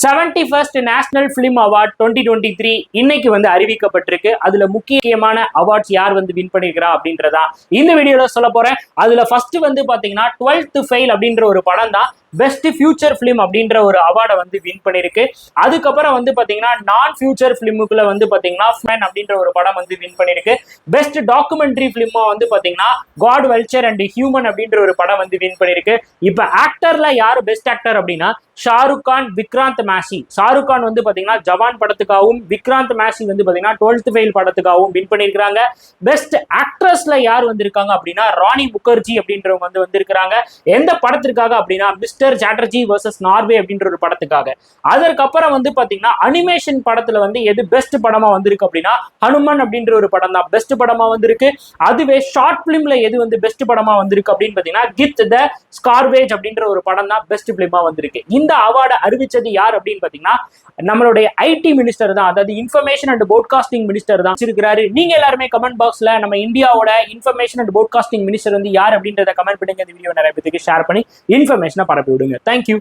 71st national film award 2023 இன்னைக்கு வந்து அறிவிக்கப்பட்டிருக்கு. அதுல முக்கியமான அவார்ட்ஸ் யார் வந்து வின் பண்ணிருக்கிறா அப்படின்றதா இந்த வீடியோல சொல்ல போறேன். அதுல ஃபர்ஸ்ட் வந்து பாத்தீங்கன்னா 12th ஃபெயில் அப்படின்ற ஒரு படம் தான் பெஸ்ட் ஃபியூச்சர் பிலிம் அப்படின்ற ஒரு அவார்டை வந்து வின் பண்ணிருக்கு. அதுக்கப்புறம் வந்து பாத்தீங்கன்னா நான் ஃபியூச்சர் பிலிமுக்குள்ள வந்து பாத்தீங்கன்னா ஃபேன் அப்படின்ற ஒரு படம் வந்து வின் பண்ணிருக்கு. பெஸ்ட் டாக்குமெண்ட்ரி பிலிமா வந்து பாத்தீங்கன்னா காட் வெல்ச்சர் அண்ட் ஹியூமன் அப்படின்ற ஒரு படம் வந்து வின் பண்ணிருக்கு. இப்ப ஆக்டர்ல யாரு பெஸ்ட் ஆக்டர் அப்படின்னா ஷாருக் கான், விக்ராந்த் மேசி. ஷாருக் கான் வந்து பாத்தீங்கன்னா ஜவான் படத்துக்காகவும், விக்ராந்த் மேசி வந்து பாத்தீங்கன்னா 12th ஃபெயில் படத்துக்காகவும் வின் பண்ணிருக்காங்க. பெஸ்ட் ஆக்ட்ரஸ்ல யார் வந்திருக்காங்க அப்படின்னா ராணி முகர்ஜி அப்படின்றவங்க வந்து வந்திருக்காங்க. எந்த படத்திற்காக அப்படின்னா மிஸ்டர் சாட்டர்ஜி வர்சஸ் நார்வே அப்படின்ற ஒரு படத்துக்காக. அதற்கப்புறம் வந்து பாத்தீங்கன்னா அனிமேஷன் படத்துல வந்து எது பெஸ்ட் படமா வந்திருக்கு அப்படின்னா ஹனுமன் அப்படின்ற ஒரு படம் தான் பெஸ்ட் படமா வந்திருக்கு. அதுவே ஷார்ட் பிலிம்ல எது வந்து பெஸ்ட் படமா வந்திருக்கு அப்படின்னு பாத்தீங்கன்னா கித் த ஸ்கார்வேஜ் அப்படின்ற ஒரு படம் தான் பெஸ்ட் பிலிமா வந்திருக்கு. இந்த அவார்டை அறிவிச்சது யார் அப்படின்னு பாத்தீங்கன்னா நம்மளுடைய ஐடி மினிஸ்டர் தான், அதாவது இன்ஃபர்மேஷன் அண்ட் போட்காஸ்டிங் மினிஸ்டர் தான் இருக்கிறாரு. நீங்க எல்லாருமே கமெண்ட் பாக்ஸ்ல நம்ம இந்தியாவோட இன்ஃபர்மேஷன் அண்ட் போட்காஸ்டிங் மினிஸ்டர் வந்து யார் அப்படின்றத கமெண்ட் பண்ணுங்க. இந்த வீடியோ நிறைய பேருக்கு ஷேர் பண்ணி இன்ஃபர்மேஷனை பரப்பி விடுங்க. தேங்க்யூ.